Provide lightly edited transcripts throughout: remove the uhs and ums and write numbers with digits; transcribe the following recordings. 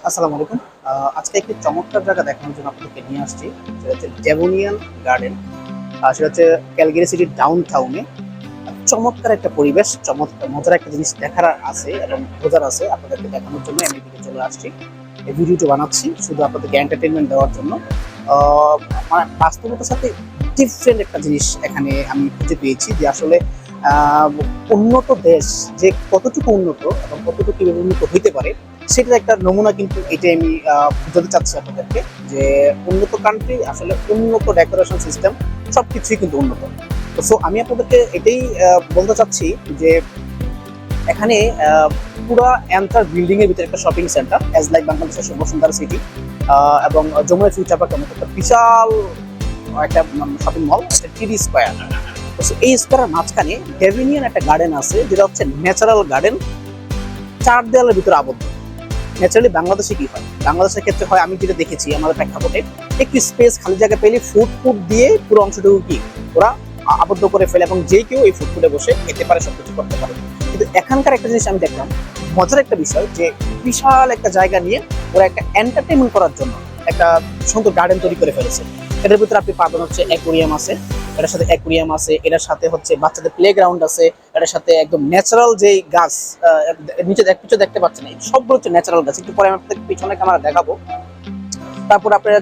আসসালামু আলাইকুম। আজকে একটি চমৎকার জায়গা দেখানোর জন্য আপনাদেরকে নিয়ে আসছি। সেটা হচ্ছে ডেভোনিয়ান গার্ডেন। সেটা হচ্ছে ক্যালগেরি সিটির ডাউন টাউনে। চমৎকার একটা পরিবেশ, চমৎকার মজার একটা জিনিস দেখার আছে এবং বোঝার আছে। আপনাদেরকে দেখানোর জন্য আমি এদিকে চলে আসছি। এই ভিডিওটি বানাচ্ছি শুধু আপনাদেরকে এন্টারটেনমেন্ট দেওয়ার জন্য। আহ, মানে বাস্তবতার সাথে ডিফারেন্ট একটা জিনিস এখানে আমি খুঁজে পেয়েছি যে আসলে আহ, উন্নত দেশ যে কতটুকু উন্নত এবং কতটুকু কিভাবে উন্নত হইতে পারে সেটার একটা নমুনা, কিন্তু এটাই আমি বোঝাতে চাচ্ছি আপনাদেরকে যে উন্নত কান্ট্রি আসলে উন্নত ডেকোরেশন সিস্টেম সবকিছুই কিন্তু উন্নত। তো সো আমি আপনাদেরকে এটাই বলতে চাচ্ছি যে এখানে পুরো এন্টার বিল্ডিং এর ভিতরে একটা শপিং সেন্টার এজ লাইক বাংলাদেশের বসুন্ধরা সিটি এবং যমুনা ফিউচার পার্কের মতো একটা বিশাল একটা শপিং মল, একটা টিডি স্কোয়ার। তো এই স্কোয়ারের মাঝখানে ডেভিনিয়ান একটা গার্ডেন আছে যেটা হচ্ছে ন্যাচারাল গার্ডেন, চার দেওয়ালের ভিতরে আবদ্ধ। ন্যাচারালি বাংলাদেশে কি হয়, বাংলাদেশের ক্ষেত্রে হয় আমি যেটা দেখেছি আমাদের প্রেক্ষাপটে, একটু স্পেস খালি জায়গা পেলে ফুড দিয়ে পুরো অংশটুকু কি ওরা আবদ্ধ করে ফেলে এবং যে কেউ এই ফুডে বসে খেতে পারে, সবকিছু করতে পারে। কিন্তু এখানকার একটা জিনিস আমি দেখলাম, মজার একটা বিষয়, যে বিশাল একটা জায়গা নিয়ে ওরা একটা এন্টারটেনমেন্ট করার জন্য একটা সুন্দর গার্ডেন তৈরি করে ফেলেছে। এটার ভিতরে আপনি পাবেন হচ্ছে অ্যাকোরিয়াম আছে, এটার সাথে অ্যাকোরিয়াম আছে, এটার সাথে হচ্ছে বাচ্চাদের প্লে গ্রাউন্ড আছে, এটার সাথে একদম ন্যাচারাল যে গাছ নিচে কিছু দেখতে পাচ্ছেন, এই সবগুলো হচ্ছে ন্যাচারাল গাছ। একটু পরে আমি আপনাদের পিছনে ক্যামেরা দেখাবো। তারপর আপনারা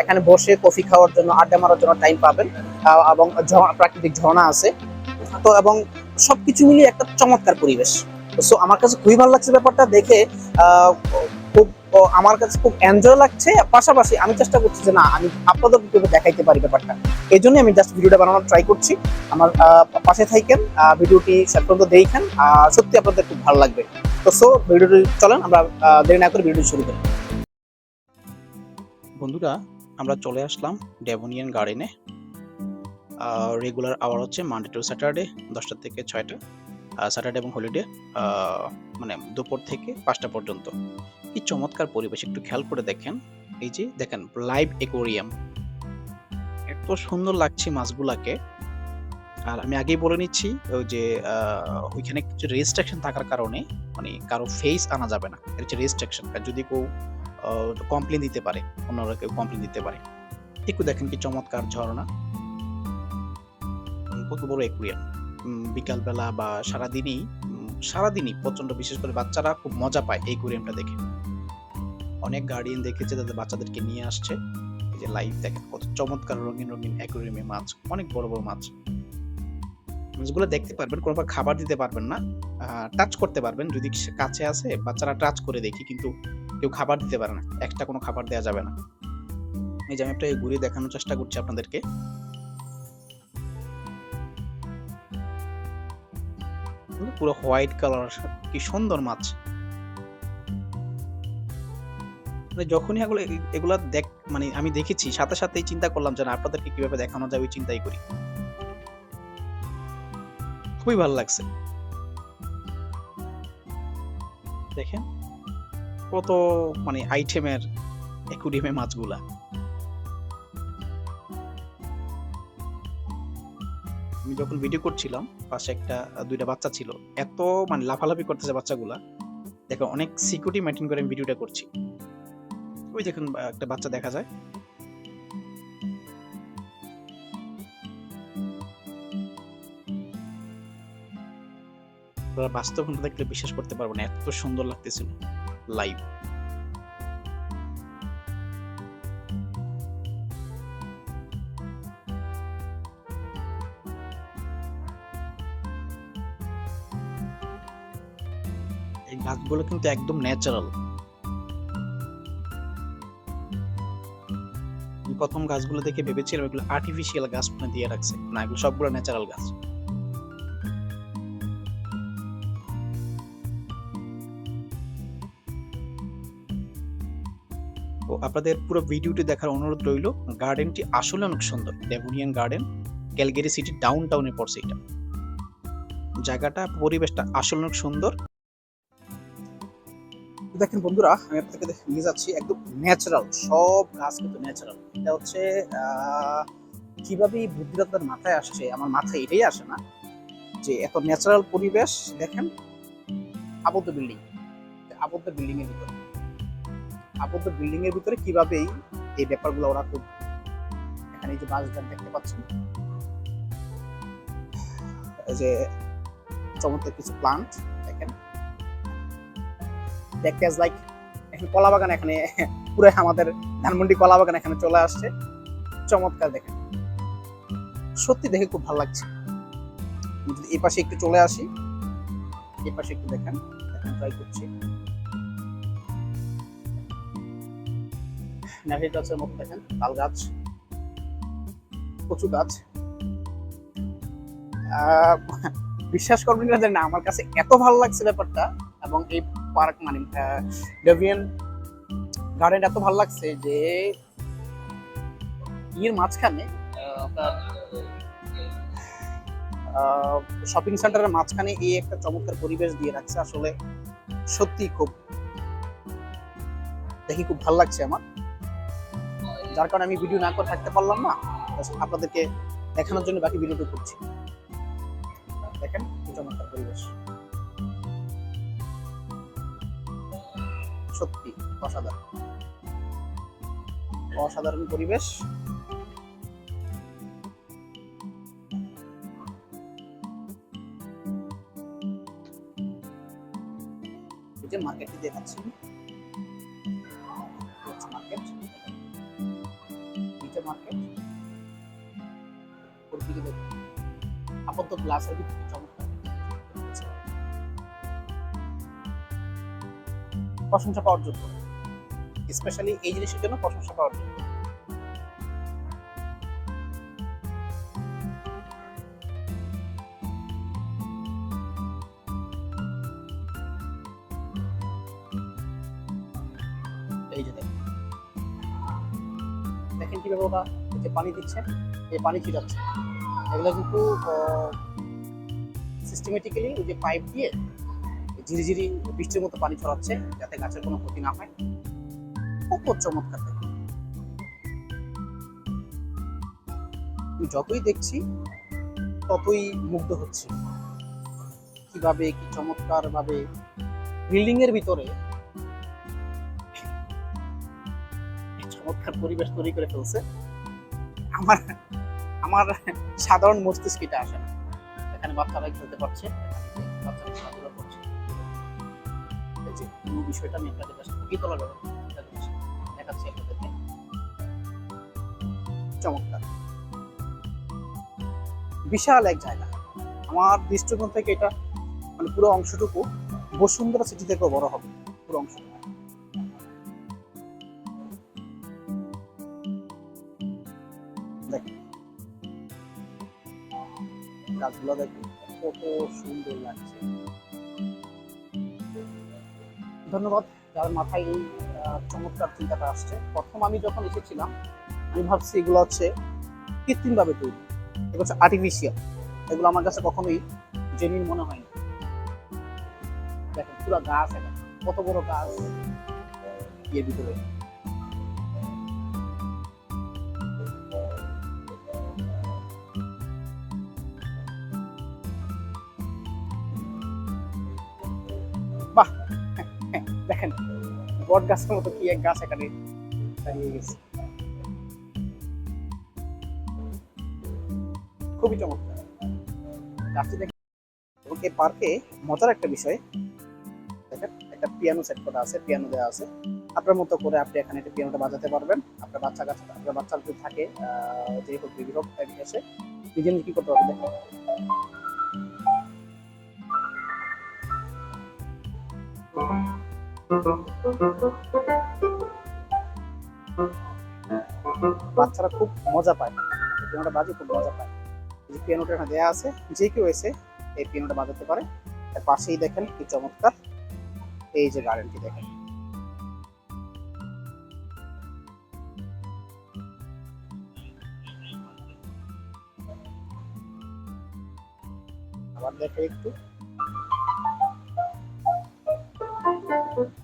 এখানে বসে কফি খাওয়ার জন্য, আড্ডা মারার জন্য টাইম পাবেন এবং প্রাকৃতিক ঝর্ণা আছে। তো এবং সবকিছু মিলিয়ে একটা চমৎকার পরিবেশ। সো আমার কাছে খুবই ভালো লাগছে ব্যাপারটা দেখে। খুব আমার কাছে খুব এনজয় লাগছে। পাশাপাশি আমি চেষ্টা করছি যে না, আমি আপনাদের কিভাবে দেখাইতে পারি ব্যাপারটা, এই জন্য আমি জাস্ট ভিডিওটা বানানোর ট্রাই করছি। আমার পাশে থাকেন, ভিডিওটি শেষ পর্যন্ত দেখেন, সত্যি আপনাদের খুব ভালো লাগবে। তো সো ভিডিওটি চলেন, আমরা দেরি না করে ভিডিওটি শুরু করি। বন্ধুরা, আমরা চলে আসলাম ডেভোনিয়ান গার্ডেনে। রেগুলার আওয়ার হচ্ছে মানডে টু স্যাটারডে 10টা থেকে 6টা, স্যাটারডে এবং হলিডে মানে দুপুর থেকে 5টা পর্যন্ত। কি চমৎকার পরিবেশ, একটু খেয়াল করে দেখেন। এই যে দেখেন লাইভ অ্যাকোরিয়াম, এত সুন্দর লাগছে মাছগুলাকে। আর আমি আগেই বলে নিচ্ছি ওই যে ওইখানে কিছু রেস্ট্রিকশন থাকার কারণে মানে কারো ফেস আনা যাবে না, এর হচ্ছে রেস্ট্রিকশন। যদি কেউ কমপ্লেন দিতে পারে, অন্যরা কেউ কমপ্লেন দিতে পারে। একটু দেখেন কি চমৎকার ঝর্ণা, কত বড় অ্যাকুয়ারিয়াম। বিকালবেলা বা সারাদিনই প্রচন্ড, বিশেষ করে বাচ্চারা খুব মজা পায় এই অ্যাকুয়ারিয়ামটা দেখে। অনেক গার্ডিয়ান দেখেছে তাদের বাচ্চাদেরকে নিয়ে আসছে। এই যে লাইভ দেখেন কত চমৎকার রঙিন রঙিন অ্যাকুয়ারিয়ামে মাছ, অনেক বড় বড় মাছ। মাছগুলো দেখতে পারবেন, কোনো খাবার দিতে পারবেন না, টাচ করতে পারবেন যদি কাছে আসে। বাচ্চারা টাচ করে দেখি, কিন্তু কেউ খাবার দিতে পারে না, একটা কোনো খাবার দেওয়া যাবে না। এই যে আমি একটা ঘুরে দেখানোর চেষ্টা করছি আপনাদেরকে। পুরো হোয়াইট কালার, কি সুন্দর মাছ। মানে যখনই এগুলা মানে আমি দেখেছি, সাথে সাথেই চিন্তা করলাম যে আপনাদেরকে কিভাবে দেখানো যায় ওই চিন্তাই করি। খুবই ভালো লাগছে। দেখেন কত মানে আইটেমের অ্যাকুরিয়ামে মাছগুলা। আমি যখন ভিডিও করছিলাম, পাশে দুইটা বাচ্চা ছিল, এত মানে লাফালাফি করতেছে বাচ্চাগুলা। দেখো অনেক সিকিউরিটি মেইনটেইন করে আমি ভিডিওটা করছি। ওই দেখুন একটা বাচ্চা দেখা যায়। বাস্তব দেখলে বিশ্বাস করতে পারবো না, এত সুন্দর লাগতেছিল লাইভ। এই গাছগুলো কিন্তু একদম ন্যাচারাল। প্রথম গাছগুলো দেখে ভেবেছিলাম এগুলো আর্টিফিশিয়াল গাছ দিয়ে রাখছে, না, এগুলো সবগুলো ন্যাচারাল গাছ। তো আপনাদের পুরো ভিডিওটি দেখার অনুরোধ রইল। গার্ডেনটি আসলে অনেক সুন্দর, Devonian garden, Calgary city down টাউনে পড়ছে এটা। জায়গাটা, পরিবেশটা আসলে অনেক সুন্দর। দেখেন বন্ধুরা, আমি আপনাকে নিয়ে যাচ্ছি একদম ন্যাচারাল, সব গাছ কিন্তু ন্যাচারাল। এটা হচ্ছে কিভাবে বুদ্ধিটা তার মাথায় আসছে, আমার মাথায় এটাই আসে না যে এত ন্যাচারাল পরিবেশ। দেখেন আবদ্ধ বিল্ডিং এর ভিতরে আবদ্ধ বিল্ডিং এর ভিতরে কিভাবে এই ব্যাপারগুলো ওরা করবে। এখানে এই যে বাসস্ট্যান্ড দেখতে পাচ্ছেন, এই যে চমৎকার কিছু প্লান্ট দেখেন, দেখতে লাইক এখানে কলা বাগান, এখানে পুরো আমাদের ধানমন্ডি কলা বাগান এখানে চলে আসছে। চমৎকার দেখেন, সত্যি দেখে খুব ভালো লাগছে। যদি এই পাশে একটু চলে আসি, এই পাশে একটু দেখেন, ট্রাই করছি। নারকেল গাছের মতো দেখেন, তাল গাছ, কচু গাছ। বিশ্বাস করবেন না, জানি না, আমার কাছে এত ভালো লাগছে ব্যাপারটা। এবং এই পার্ক মানে ডেভিয়ান গার্ডেন এত ভালো লাগছে যে এর মাঝখানে শপিং সেন্টারের মাঝখানে এই একটা চমৎকার পরিবেশ দিয়ে রাখছে। আসলে সত্যি খুব দেখি খুব ভালো লাগছে আমার, যার কারণে আমি ভিডিও না করে থাকতে পারলাম না, আপনাদেরকে দেখানোর জন্য বাকি ভিডিওটা করছি। দেখেন কি চমৎকার পরিবেশ, সত্যি অসাধারণ অসাধারণ পরিবেশ। এই যে মার্কেটটি দেখাচ্ছি, মার্কেট, মার্কেট আপাতত গ্লাসের ভিতরে চমৎকার প্রশংসা পাওয়ার যোগ্য, স্পেশালি এই জিনিসের জন্য প্রশংসা পাওয়ার যোগ্য। এই যে দেখেন কিভাবে ওরা যে পানি দিচ্ছে, এই পানি ছিটাচ্ছে, এগুলো কিন্তু সিস্টেমেটিক্যালি ওই যে পাইপ দিয়ে ঝিরিঝিরি বৃষ্টির মতো পানি ছড়াচ্ছে যাতে গাছের কোনো ক্ষতি না হয়। খুব চমৎকার দেখে, যতই দেখছি ততই মুগ্ধ হচ্ছে কিভাবে কি চমৎকার ভাবে বিল্ডিং এর ভিতরে চমৎকার পরিবেশ তৈরি করে ফেলছে। আমার আমার সাধারণ মস্তিষ্কে এটা আসে না। এখানে বাচ্চারা খেলতে পারছে, বাচ্চারা খেলাধুলা করছে। এই যে পুরো বিষয়টা আমি আপনাদের কাছে ফুটিয়ে তোলার দেখাচ্ছি আপনাদেরকে। চমৎকার, বিশাল এক জায়গা। আমার দৃষ্টিকোণ থেকে এটা মানে পুরো অংশটুকু বসুন্ধরা সিটি থেকেও বড় হবে, পুরো অংশটুকু। দেখেন গাছগুলো, দেখেন কত সুন্দর লাগছে। ধন্যবাদ যার মাথায় এই চমৎকার চিন্তাটা আসছে। প্রথম আমি যখন এসেছিলাম আমি ভাবছি এগুলো হচ্ছে কৃত্রিম ভাবে তৈরি, এগুলো হচ্ছে আর্টিফিশিয়াল, এগুলো আমার কাছে কখনোই জেনুইন মনে হয়নি। দেখেন পুরো গাছ, এখন কত বড় গাছ এর ভিতরে। বাহ, দেখেন বট গাছের মতো কি এক গাছ এখানে দাঁড়িয়ে গেছে, খুবই চমৎকার গাছটি দেখেন। এবং এই পার্কে মজার একটা বিষয় দেখেন, একটা পিয়ানো সেট করা আছে, পিয়ানো দেওয়া আছে। আপনার মতো করে আপনি এখানে একটা পিয়ানোটা বাজাতে পারবেন। আপনার বাচ্চা যদি থাকে, যে হোক বেবি হোক, এসে নিজে নিজে কি করতে পারবেন। দেখেন বাচ্চারা খুব মজা পায়, পিয়ানোটা বাজে খুব মজা পায়। যে পিয়ানোটা এখানে দেওয়া আছে, যে কেউ এসে এই পিয়ানোটা বাজাতে পারে। তার পাশেই দেখেন কি চমৎকার এই যে গার্ডেনটি দেখেন। আবার দেখে একটু,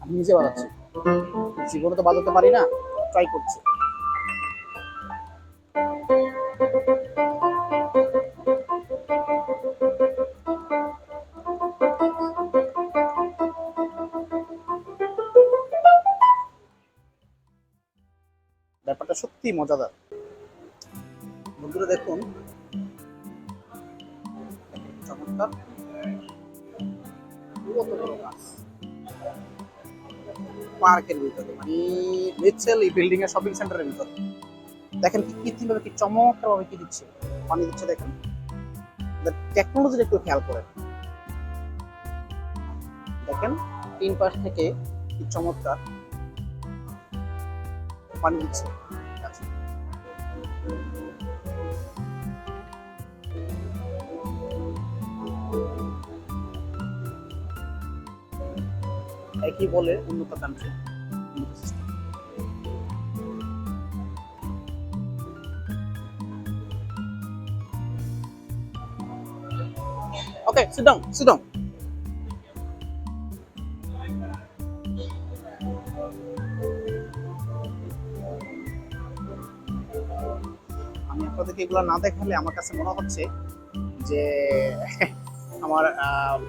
আমি নিজে বাজাচ্ছি, জীবনে তো বাজাতে পারি না, ট্রাই করছি। ব্যাপারটা সত্যি মজাদার। বন্ধুরা দেখুন, চমৎকার কত বড় গাছ পার্কের ভিতরে, মানে লিটারালি বিল্ডিং এর শপিং সেন্টারের ভিতরে। দেখেন কি কৃত্রিম ভাবে কি চমৎকার ভাবে কি দিচ্ছে, পানি দিচ্ছে। দেখেন টেকনোলজিটা একটু খেয়াল করেন। দেখেন তিন পাশ থেকে কি চমৎকার পানি দিচ্ছে। আচ্ছা, একই বলে উন্নত কান্ট্রি, উন্নত সিস্টেম। ওকে, সিট ডাউন, সিট ডাউন। আমি আপনাদেরকে এগুলো না দেখালে আমার কাছে মনে হচ্ছে যে আমার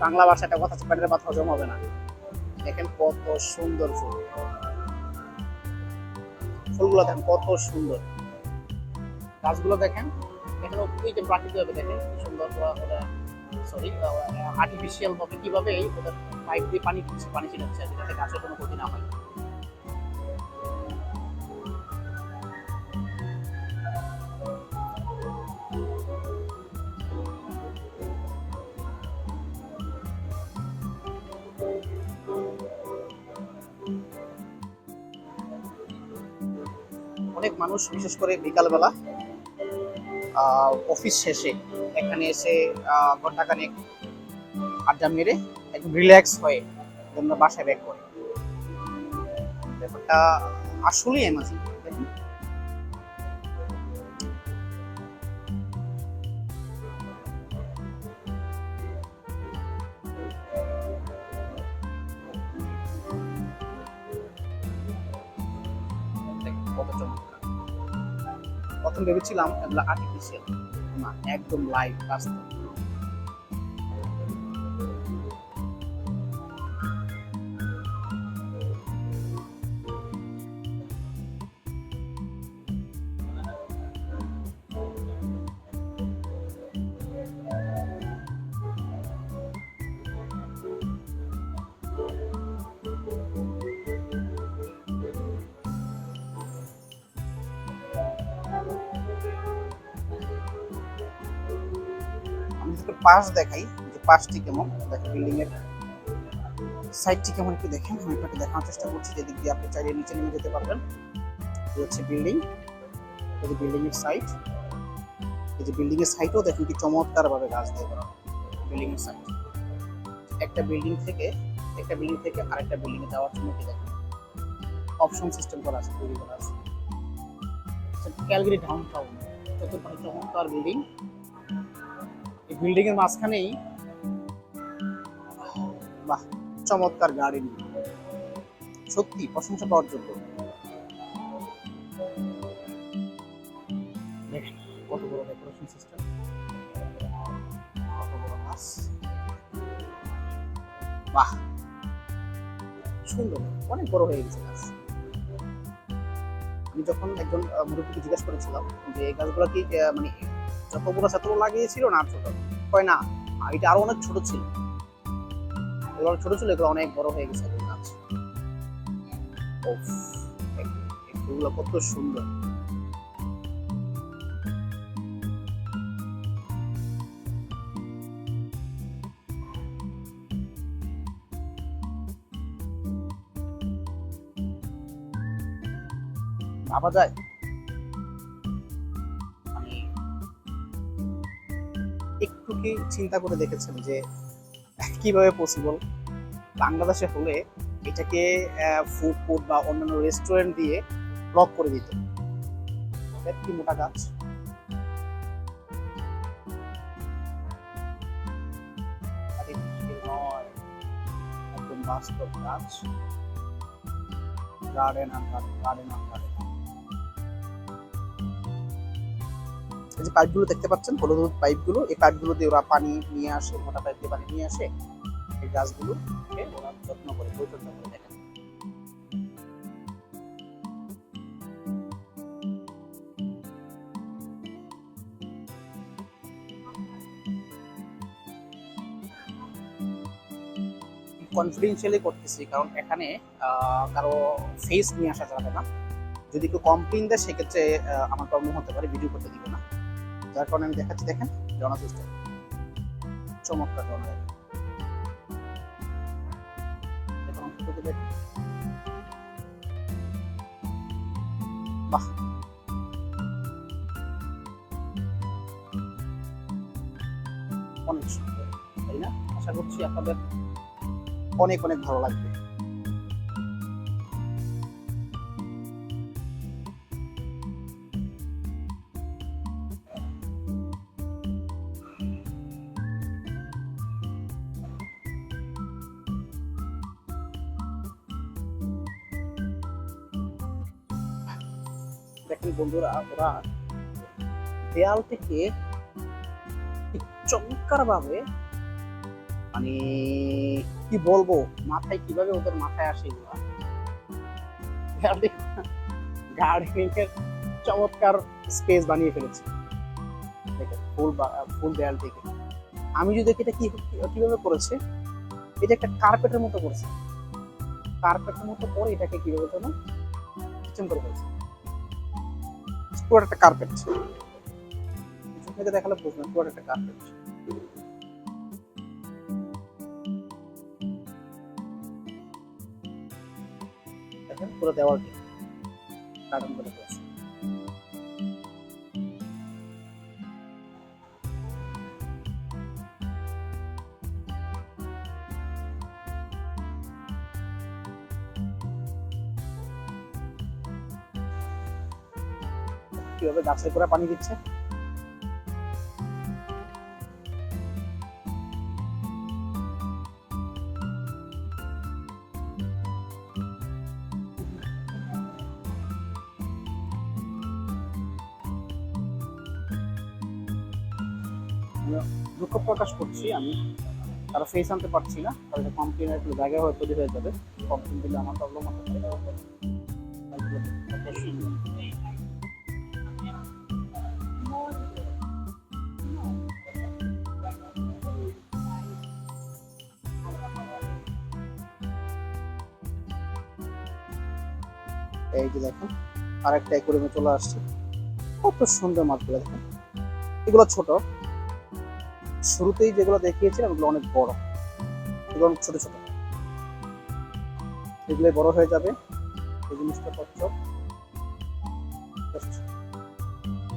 বাংলা ভাষাটা কথা পেটের কথা হজম হবে না। দেখেন কত সুন্দর ফুল, ফুলগুলো দেখেন কত সুন্দর, গাছগুলো দেখেন। এখানে ওই যে প্রাকৃতিক ভাবে দেখেন কি সুন্দর ওরা, সরি আর্টিফিশিয়াল ভাবে কিভাবে ওদের পাইপ দিয়ে পানি দিচ্ছে, পানি ছিটাচ্ছে যাতে গাছের কোনো ক্ষতি না হয়। অনেক মানুষ বিশেষ করে বিকালবেলা অফিস শেষে এখানে এসে ঘন্টাখানেক আড্ডা মেরে একদম রিল্যাক্স হয়ে আমরা বাসায় ব্যাক করি। ব্যাপারটা আসলেই অ্যামাজিং। দেখুন কত চমৎকার। প্রথম ভেবেছিলাম এগুলো আর্টিফিশিয়াল, না একদম লাইভ বাস্তব। আমি যদি পাশ দেখাই যে পাশটি কেমন, দেখেন বিল্ডিং এর সাইডটি কেমন একটু দেখেন। আমি আপনাকে দেখানোর চেষ্টা করছি, যেদিক দিয়ে আপনি চাইলে নিচে নেমে যেতে পারবেন। এই হচ্ছে বিল্ডিং, এই যে বিল্ডিং এর সাইড, এই যে বিল্ডিং এর সাইডও দেখেন কি চমৎকার ভাবে গাছ দিয়ে করা। বিল্ডিং এর সাইড একটা বিল্ডিং থেকে আরেকটা বিল্ডিং এ যাওয়ার জন্য কি দেখেন অপশন সিস্টেম করা আছে, তৈরি করা আছে। ক্যালগেরি ডাউন টাউন চতুর্পাশে চমৎকার বিল্ডিং। এই বিল্ডিং এর মাঝখানেই বাহ চমৎকার গার্ডেন, সত্যি প্রশংসা পাওয়ার যোগ্য। দেখেন কত বড় ডেকোরেশন সিস্টেম, কত বড় গাছ, বাহ সুন্দর, অনেক বড় হয়ে গেছে গাছ। আমি যখন একজন মুরব্বীকে জিজ্ঞাসা করেছিলাম যে এই গাছগুলো কি মানে যত বড় ছাত্র লাগিয়েছিল না ছোট, কয় না এটা আরো অনেক ছোট ছিল, এগুলো ছোট ছিল, এগুলো অনেক বড় হয়ে গেছে গাছ। এগুলো কত সুন্দর। ভাবা যায় মানে একটু কি চিন্তা করে দেখেছেন যে কিভাবে পসিবল? বাংলাদেশে হলে এটাকে ফুড কোর্ট বা অন্যান্য রেস্টুরেন্ট দিয়ে ব্লক করে দিত। কি মোটা গাছ, একদম বাস্তব গাছ, গার্ডেন আর গার্ডেন আর গার্ডেন। এই যে পাইপগুলো দেখতে পাচ্ছেন, হলুদ হলুদ পাইপগুলো, এই পাইপগুলো দিয়ে ওরা পানি নিয়ে আসে, মোটা পাইপ দিয়ে পানি নিয়ে আসে এই গাছগুলোকে ওরা যত্ন করে, পরিচর্যা করে। দেখেন কনফিডেন্সিয়ালি করতেছি, কারণ এখানে কারো ফেস নিয়ে আসা যাবে না। যদি কেউ কমপ্লেন দেয় সেক্ষেত্রে আমার প্রবলেম হতে পারে, ভিডিও করতে দিব না। যার কারণে আমি দেখাচ্ছি, দেখেন জনা সিস্টেম, চমৎকার জনা। এখন দেখেন, বাহ, অনেক সুন্দর, তাই না? আশা করছি আপনাদের অনেক অনেক ভালো লাগবে। দেখেন বন্ধুরা, ওরা দেয়াল থেকে চমৎকার ভাবে, মানে কি বলবো, মাথায় কিভাবে ওদের মাথায় আসে এগুলা, গার্ডেনিং এর চমৎকার স্পেস বানিয়ে ফেলেছে। দেখেন ফুল দেয়াল থেকে, আমি যদি দেখি এটা কিভাবে করেছে, এটা একটা কার্পেটের মতো করেছে, কার্পেটের মতো করে এটাকে কিভাবে যেন সিস্টেম করে ফেলেছে, পুরো একটা কার্পেট। থেকে দেখালে বুঝবেন পুরো একটা কার্পেট। দেখেন পুরো দেওয়ালটি গার্ডেন করে ফেলেছে। কিভাবে গাছের গোড়া পানি দিচ্ছে, দুঃখ প্রকাশ করছি, আমি তারা ফেস আনতে পারছি না, তাহলে কমপ্লেনের একটু জায়গা হয়ে তৈরি হয়ে যাবে। কমপ্লেন দিলে আমার প্রবলেম হতে পারে। এই যে দেখেন আরেকটা অ্যাকুয়ারিয়ামে চলে আসছে, কত সুন্দর মাছগুলো দেখেন। এগুলো ছোট, শুরুতেই যেগুলো দেখিয়েছিলাম ওগুলো অনেক বড়, এগুলো অনেক ছোট ছোট, এগুলো বড় হয়ে যাবে। এই জিনিসটা করছো,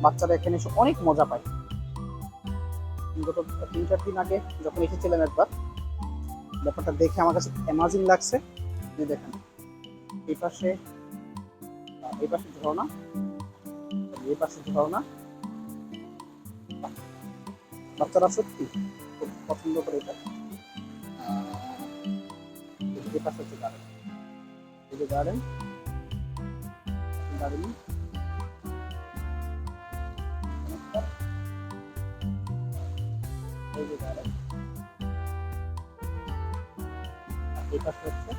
বাচ্চারা এখানে এসে অনেক মজা পায়। গত 3-4 দিন আগে যখন এসেছিলাম একবার, ব্যাপারটা দেখে আমার কাছে অ্যামাজিং লাগছে। দেখেন এই পাশে ঝর্ণা, এই পাশে ঝর্ণা, বাচ্চারা সত্যি খুব পছন্দ করে এটা। এই পাশে হচ্ছে গার্ডেন, এই যে গার্ডেন, গার্ডেনিং এই যে গার্ডেন, এই পাশে হচ্ছে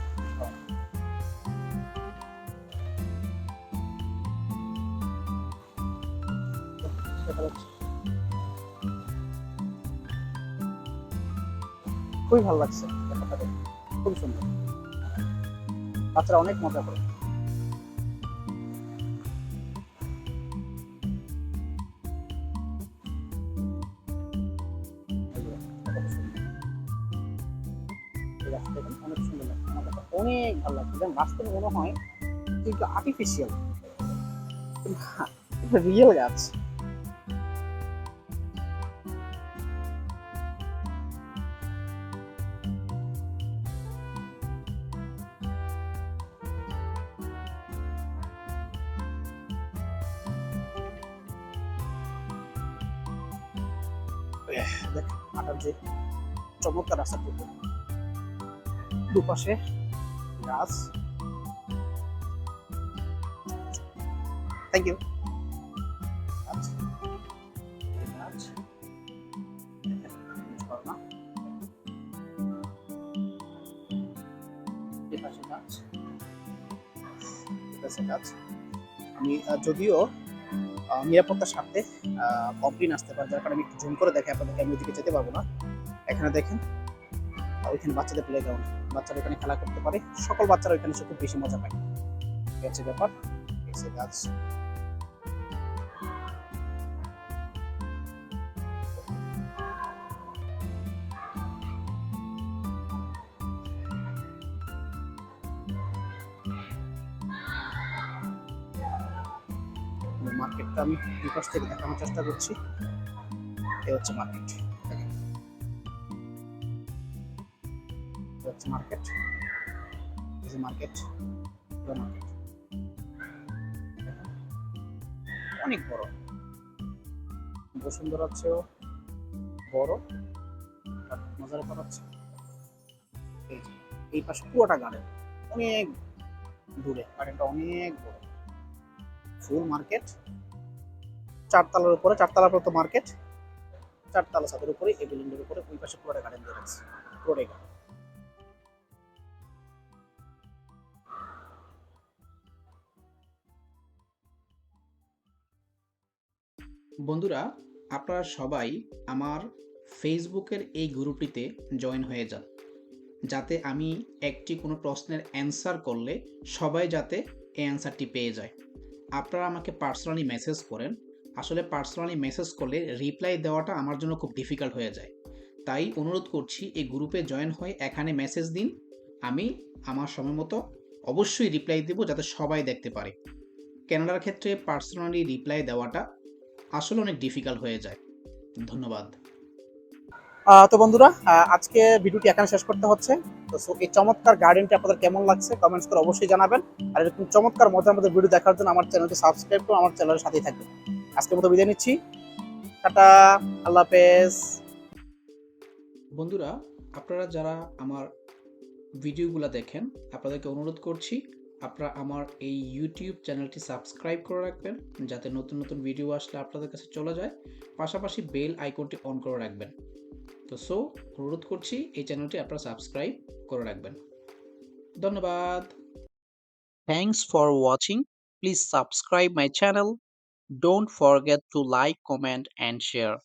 খুবই ভালো লাগছে ব্যাপারটা দেখে, খুব সুন্দর, বাচ্চারা অনেক মজা করে। অনেক সুন্দর লাগছে, আমার কাছে অনেক ভালো লাগছে। যেন গাছটা মনে হয় কিন্তু আর্টিফিশিয়াল, এটা রিয়েল গাছ। দেখ হাঁটার যে চমৎকার রাস্তা, দুপাশে গাছ। Thank you. আমি যদিও নিরাপত্তার স্বার্থে কমপ্লেন আসতে পারে, যার কারণে আমি একটু জুম করে দেখে আপনাদেরকে, আমি ওইদিকে যেতে পারবো না। এখানে দেখেন ওইখানে বাচ্চাদের প্লে গ্রাউন্ড, বাচ্চারা ওখানে খেলা করতে পারে, সকল বাচ্চারা ওইখানে এসে খুব বেশি মজা পায়। এই হচ্ছে ব্যাপার, এই হচ্ছে কাজ। মার্কেটটা আমি দুই পাশ থেকে দেখানোর চেষ্টা করছি। এই হচ্ছে মার্কেট, হচ্ছে মার্কেট, এই যে মার্কেট, মার্কেট অনেক বড়, বসুন্ধরার চেয়েও বড়। আর মজার ব্যাপার হচ্ছে এই যে এই পাশে পুরোটা গার্ডেন, অনেক দূরে গার্ডেনটা অনেক বড়, ফুল মার্কেট। চারতলার উপরে, চারতলার পর তো মার্কেট, চারতলা ছাদের উপরে এই বিল্ডিংয়ের উপরে ওই পাশে পুরোটা গার্ডেন দিয়ে রাখছে, পুরোটাই গার্ডেন। বন্ধুরা, আপনারা সবাই আমার ফেসবুকের এই গ্রুপটিতে জয়েন হয়ে যান, যাতে আমি একটি কোনো প্রশ্নের অ্যান্সার করলে সবাই যাতে এই অ্যান্সারটি পেয়ে যায়। আপনারা আমাকে পার্সোনালি মেসেজ করেন, আসলে পার্সোনালি মেসেজ করলে রিপ্লাই দেওয়াটা আমার জন্য খুব ডিফিকাল্ট হয়ে যায়। তাই অনুরোধ করছি এই গ্রুপে জয়েন হয়ে এখানে মেসেজ দিন, আমি আমার সময় মতো অবশ্যই রিপ্লাই দেব যাতে সবাই দেখতে পারে। ক্যানাডার ক্ষেত্রে পার্সোনালি রিপ্লাই দেওয়াটা আসলে অনেক ডিফিকাল্ট হয়ে যায়। ধন্যবাদ। তো বন্ধুরা, আজকে ভিডিওটি এখানে শেষ করতে হচ্ছে। তো এই চমৎকার গার্ডেনটি আপনাদের কেমন লাগছে কমেন্টস করে অবশ্যই জানাবেন। আর এরকম চমৎকার মজার মজার ভিডিও দেখার জন্য আমার চ্যানেলটি সাবস্ক্রাইব করুন, আমার চ্যানেলের সাথেই থাকবেন। আজকের মতো বিদায় নিচ্ছি, টাটা, আল্লাহ হাফেজ। বন্ধুরা, আপনারা যারা আমার ভিডিওগুলো দেখেন, আপনাদেরকে অনুরোধ করছি আপনারা আমার এই ইউটিউব চ্যানেলটি সাবস্ক্রাইব করে রাখবেন, যাতে নতুন নতুন ভিডিও আসলে আপনাদের কাছে চলে যায়। পাশাপাশি বেল আইকনটি অন করে রাখবেন। তো অনুরোধ করছি এই চ্যানেলটি আপনারা সাবস্ক্রাইব করে রাখবেন। ধন্যবাদ। Thanks for watching. Please subscribe my channel. Don't forget to like, comment and share.